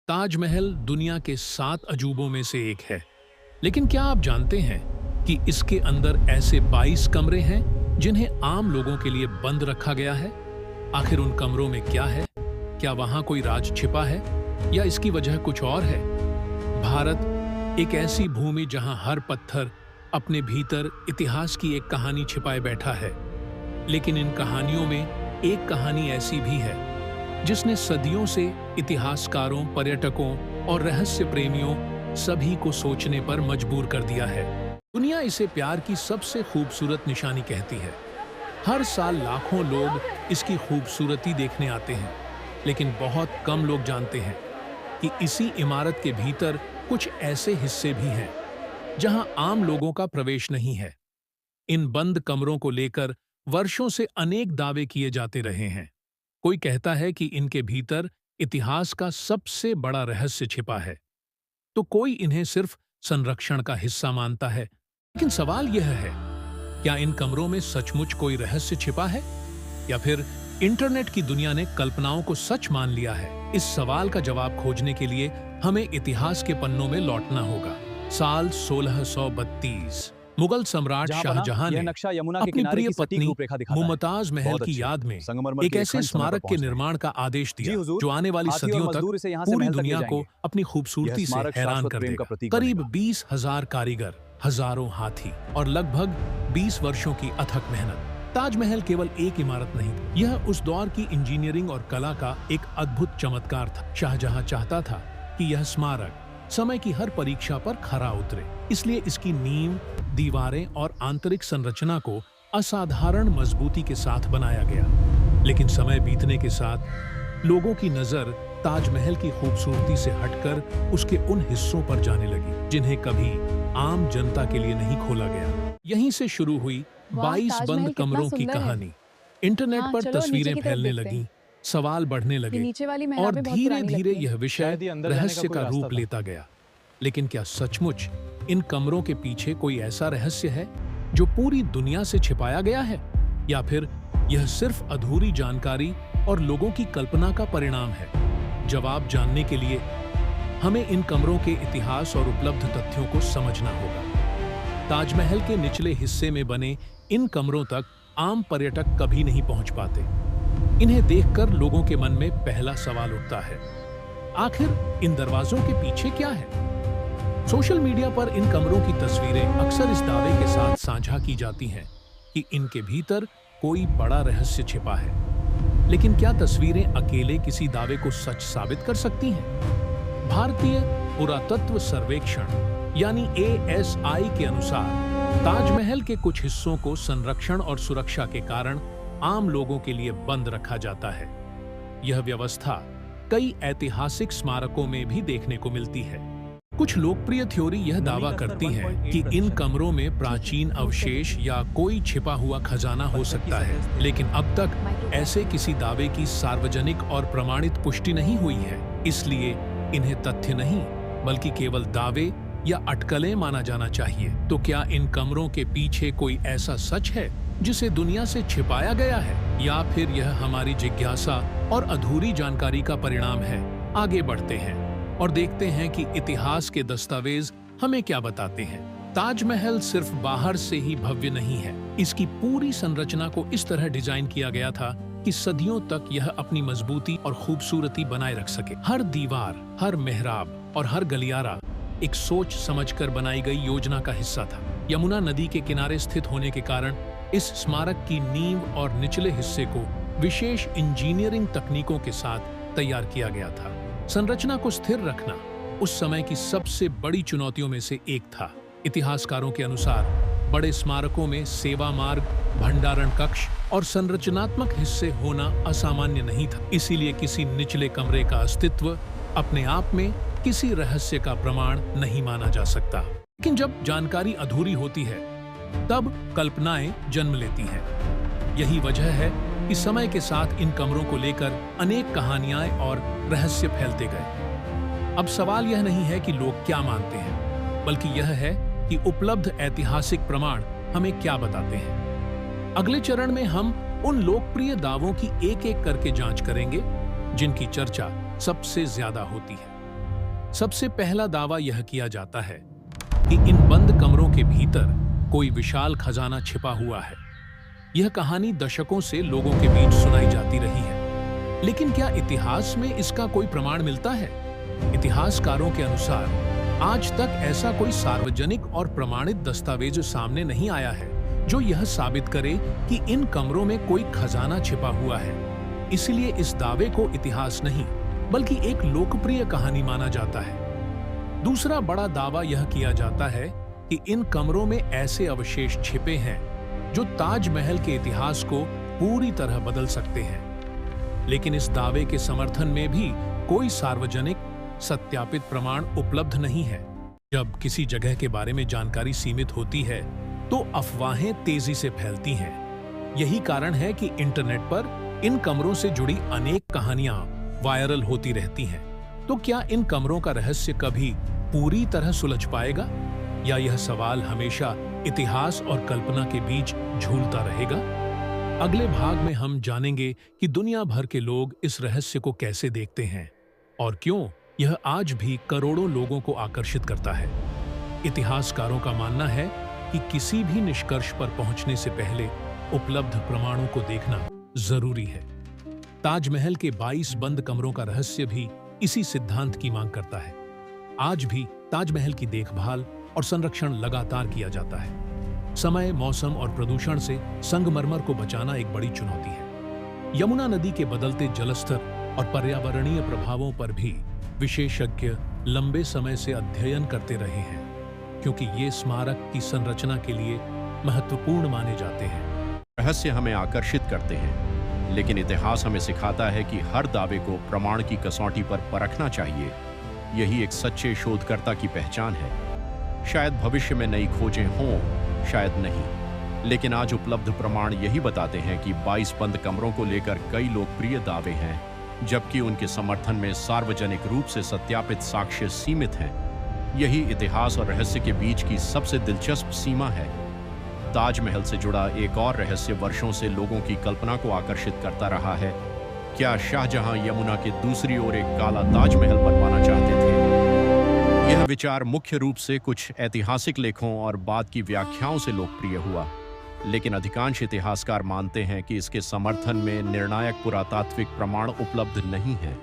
ताजमहल दुनिया के 7 अजूबों में से एक है। लेकिन क्या आप जानते हैं कि इसके अंदर ऐसे 22 कमरे हैं जिन्हें आम लोगों के लिए बंद रखा गया है? आखिर उन कमरों में क्या है? क्या वहां कोई राज छिपा है या इसकी वजह कुछ और है? भारत एक ऐसी भूमि जहां हर पत्थर अपने भीतर इतिहास की एक कहानी छिपाए बैठा है। लेकिन इन कहानियों में एक कहानी ऐसी भी है जिसने सदियों से इतिहासकारों, पर्यटकों और रहस्य प्रेमियों सभी को सोचने पर मजबूर कर दिया है। दुनिया इसे प्यार की सबसे खूबसूरत निशानी कहती है। हर साल लाखों लोग इसकी खूबसूरती देखने आते हैं, लेकिन बहुत कम लोग जानते हैं कि इसी इमारत के भीतर कुछ ऐसे हिस्से भी हैं जहां आम लोगों का प्रवेश नहीं है। इन बंद कमरों को लेकर वर्षों से अनेक दावे किए जाते रहे हैं। कोई कहता है कि इनके भीतर इतिहास का सबसे बड़ा रहस्य छिपा है, तो कोई इन्हें सिर्फ संरक्षण का हिस्सा मानता है। लेकिन सवाल यह है, क्या इन कमरों में सचमुच कोई रहस्य छिपा है या फिर इंटरनेट की दुनिया ने कल्पनाओं को सच मान लिया है? इस सवाल का जवाब खोजने के लिए हमें इतिहास के पन्नों में लौटना होगा। साल 1632 मुगल सम्राट शाहजहां ने अपनी प्रिय पत्नी मुमताज महल की याद में एक ऐसे स्मारक के निर्माण का आदेश दिया जो आने वाली सदियों तक पूरी दुनिया को अपनी खूबसूरती से हैरान कर देगा। करीब 20,000 कारीगर, हजारों हाथी और लगभग 20 वर्षों की अथक मेहनत। ताजमहल केवल एक इमारत नहीं, यह उस दौर की इंजीनियरिंग और कला का एक अद्भुत चमत्कार था। शाहजहां चाहता था कि यह स्मारक समय की हर परीक्षा पर खरा उतरे, इसलिए इसकी नींव, दीवारें और आंतरिक संरचना को असाधारण मजबूती के साथ बनाया गया। लेकिन समय बीतने के साथ लोगों की नजर ताजमहल की खूबसूरती से हटकर उसके उन हिस्सों पर जाने लगी जिन्हें कभी आम जनता के लिए नहीं खोला गया। यहीं से शुरू हुई 22 बंद कमरों की कहानी। इंटरनेट पर तस्वीरें फैलने लगीं, सवाल बढ़ने लगे और धीरे धीरे यह विषय रहस्य का रूप लेता गया। लेकिन क्या सचमुच इन कमरों के पीछे कोई ऐसा रहस्य है जो पूरी दुनिया से छिपाया गया है, या फिर यह सिर्फ अधूरी जानकारी और लोगों की कल्पना का परिणाम है? जवाब जानने के लिए हमें इन कमरों के इतिहास और उपलब्ध तथ्यों को समझना होगा। ताजमहल के निचले हिस्से में बने इन कमरों तक आम पर्यटक कभी नहीं पहुंच पाते। इन्हें देखकर लोगों के मन में पहला सवाल उठता है, आखिर इन दरवाजों के पीछे क्या है? सोशल मीडिया पर इन कमरों की तस्वीरें अक्सर इस दावे के साथ साझा की जाती हैं कि इनके भीतर कोई बड़ा रहस्य छिपा है। लेकिन क्या तस्वीरें अकेले किसी दावे को सच साबित कर सकती हैं? भारतीय पुरातत्व सर्वेक्षण यानी ASI के अनुसार ताजमहल के कुछ हिस्सों को संरक्षण और सुरक्षा के कारण आम लोगों के लिए बंद रखा जाता है। यह व्यवस्था कई ऐतिहासिक स्मारकों में भी देखने को मिलती है। कुछ लोकप्रिय थ्योरी यह दावा करती है कि इन कमरों में प्राचीन अवशेष या कोई छिपा हुआ खजाना हो सकता है, लेकिन अब तक ऐसे किसी दावे की सार्वजनिक और प्रमाणित पुष्टि नहीं हुई है। इसलिए इन्हें तथ्य नहीं बल्कि केवल दावे या अटकलें माना जाना चाहिए। तो क्या इन कमरों के पीछे कोई ऐसा सच है जिसे दुनिया से छिपाया गया है, या फिर यह हमारी जिज्ञासा और अधूरी जानकारी का परिणाम है? आगे बढ़ते हैं और देखते हैं कि इतिहास के दस्तावेज हमें क्या बताते हैं। ताजमहल सिर्फ बाहर से ही भव्य नहीं है, इसकी पूरी संरचना को इस तरह डिजाइन किया गया था कि सदियों तक यह अपनी मजबूती और खूबसूरती बनाए रख सके। हर दीवार, हर मेहराब और हर गलियारा एक सोच समझकर बनाई गई योजना का हिस्सा था। यमुना नदी के किनारे स्थित होने के कारण इस स्मारक की नींव और निचले हिस्से को विशेष इंजीनियरिंग तकनीकों के साथ तैयार किया गया था। संरचना को स्थिर रखना उस समय की सबसे बड़ी चुनौतियों में से एक था। इतिहासकारों के अनुसार बड़े स्मारकों में सेवा मार्ग, भंडारण कक्ष और संरचनात्मक हिस्से होना असामान्य नहीं था। इसीलिए किसी निचले कमरे का अस्तित्व अपने आप में किसी रहस्य का प्रमाण नहीं माना जा सकता। लेकिन जब जानकारी अधूरी होती है तब कल्पनाएं जन्म लेती हैं। यही वजह है कि समय के साथ इन कमरों को लेकर अनेक कहानियां और रहस्य फैलते गए। अब सवाल यह नहीं है कि लोग क्या मानते हैं, बल्कि यह है कि उपलब्ध ऐतिहासिक प्रमाण हमें क्या बताते हैं। अगले चरण में हम उन लोकप्रिय दावों की एक एक करके जांच करेंगे जिनकी चर्चा सबसे ज्यादा होती है। सबसे पहला दावा यह किया जाता है कि इन बंद कमरों के भीतर कोई विशाल खजाना छिपा हुआ है। यह कहानी दशकों से लोगों के बीच सुनाई जाती रही है, लेकिन क्या इतिहास में इसका कोई प्रमाण मिलता है? इतिहासकारों के अनुसार आज तक ऐसा कोई सार्वजनिक और प्रमाणित दस्तावेज सामने नहीं आया है जो यह साबित करे कि इन कमरों में कोई खजाना छिपा हुआ है। इसलिए इस दावे को इतिहास नहीं बल्कि एक लोकप्रिय कहानी माना जाता है। दूसरा बड़ा दावा यह किया जाता है कि इन कमरों में ऐसे अवशेष छिपे हैं जो ताजमहल के इतिहास को पूरी तरह बदल सकते हैं। लेकिन इस दावे के समर्थन में भी कोई सार्वजनिक सत्यापित प्रमाण उपलब्ध नहीं है। जब किसी जगह के बारे में जानकारी सीमित होती है तो अफवाहें तेजी से फैलती हैं। यही कारण है कि इंटरनेट पर इन कमरों से जुड़ी अनेक कहानियां वायरल होती रहती हैं। तो क्या इन कमरों का रहस्य कभी पूरी तरह सुलझ पाएगा, या यह सवाल हमेशा इतिहास और कल्पना के बीच झूलता रहेगा? अगले भाग में हम जानेंगे कि दुनिया भर के लोग इस रहस्य को कैसे देखते हैं और क्यों यह आज भी करोड़ों लोगों को आकर्षित करता है। इतिहासकारों का मानना है कि किसी भी निष्कर्ष पर पहुंचने से पहले उपलब्ध प्रमाणों को देखना जरूरी है। ताजमहल के 22 बंद कमरों का रहस्य भी इसी सिद्धांत की मांग करता है। आज भी ताजमहल की देखभाल और संरक्षण लगातार किया जाता है। समय, मौसम और प्रदूषण से संगमरमर को बचाना एक बड़ी चुनौती है। यमुना नदी के बदलते जलस्तर और पर्यावरणीय प्रभावों पर भी विशेषज्ञ लंबे समय से अध्ययन करते रहे हैं, क्योंकि ये स्मारक की संरचना के लिए महत्वपूर्ण माने जाते हैं। रहस्य हमें आकर्षित करते हैं, लेकिन इतिहास हमें सिखाता है कि हर दावे को प्रमाण की कसौटी पर परखना चाहिए। यही एक सच्चे शोधकर्ता की पहचान है। शायद भविष्य में नई खोजें हों, शायद नहीं, लेकिन आज उपलब्ध प्रमाण यही बताते हैं कि 22 बंद कमरों को लेकर कई लोकप्रिय दावे हैं, जबकि उनके समर्थन में सार्वजनिक रूप से सत्यापित साक्ष्य सीमित हैं। यही इतिहास और रहस्य के बीच की सबसे दिलचस्प सीमा है। ताजमहल से जुड़ा एक और रहस्य वर्षों से लोगों की कल्पना को आकर्षित करता रहा है। क्या शाहजहां यमुना के दूसरी ओर एक काला ताजमहल बनवाना चाहते थे? यह विचार मुख्य रूप से कुछ ऐतिहासिक लेखों और बाद की व्याख्याओं से लोकप्रिय हुआ, लेकिन अधिकांश इतिहासकार मानते हैं कि इसके समर्थन में निर्णायक पुरातात्विक प्रमाण उपलब्ध नहीं है।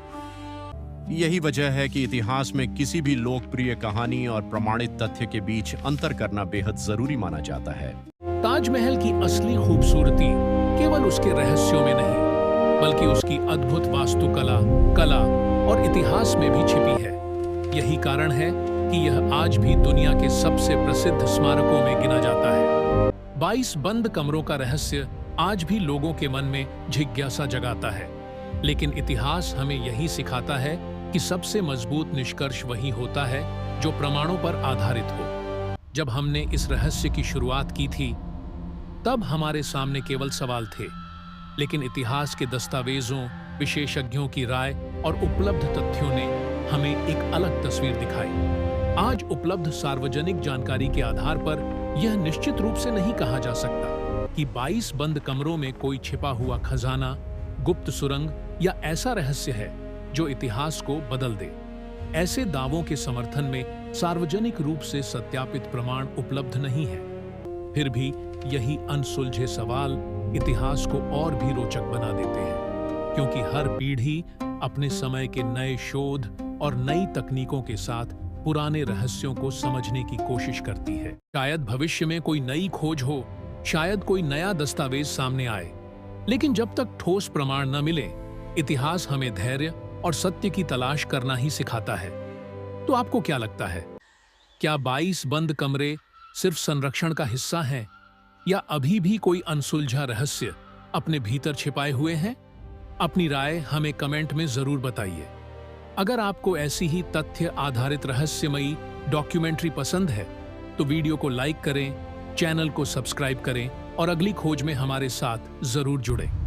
यही वजह है कि इतिहास में किसी भी लोकप्रिय कहानी और प्रमाणित तथ्य के बीच अंतर करना बेहद जरूरी माना जाता है। ताजमहल की असली खूबसूरती केवल उसके रहस्यों में नहीं, बल्कि उसकी अद्भुत वास्तुकला, कला और इतिहास में भी छिपी है। यही कारण है कि यह आज भी दुनिया के सबसे प्रसिद्ध स्मारकों में गिना जाता है। 22 बंद कमरों का रहस्य आज भी लोगों के मन में जिज्ञासा जगाता है, लेकिन इतिहास हमें यही सिखाता है कि सबसे मजबूत निष्कर्ष वही होता है जो प्रमाणों पर आधारित हो। जब हमने इस रहस्य की शुरुआत की थी, तब हमारे सामने केवल सवाल थे, लेकिन इतिहास के दस्तावेजों, विशेषज्ञों की राय और उपलब्ध तथ्यों ने हमें एक अलग तस्वीर दिखाई। आज उपलब्ध सार्वजनिक जानकारी के आधार पर यह निश्चित रूप से नहीं कहा जा सकता कि 22 बंद कमरों में कोई छिपा हुआ खजाना, गुप्त सुरंग या ऐसा रहस्य है जो इतिहास को बदल दे। ऐसे दावों के समर्थन में सार्वजनिक रूप से सत्यापित प्रमाण उपलब्ध नहीं है। फिर भी यही अनसुलझे सवाल इतिहास को और भी रोचक बना देते हैं, क्योंकि हर पीढ़ी अपने समय के नए शोध और नई तकनीकों के साथ पुराने रहस्यों को समझने की कोशिश करती है। शायद भविष्य में कोई नई खोज हो, शायद कोई नया दस्तावेज सामने आए, लेकिन जब तक ठोस प्रमाण न मिले, इतिहास हमें धैर्य और सत्य की तलाश करना ही सिखाता है। तो आपको क्या लगता है? क्या 22 बंद कमरे सिर्फ संरक्षण का हिस्सा हैं, या अभी भी कोई अनसुलझा रहस्य अपने भीतर छिपाए हुए हैं? अपनी राय हमें कमेंट में जरूर बताइए। अगर आपको ऐसी ही तथ्य आधारित रहस्यमयी डॉक्यूमेंट्री पसंद है, तो वीडियो को लाइक करें, चैनल को सब्सक्राइब करें और अगली खोज में हमारे साथ जरूर जुड़ें।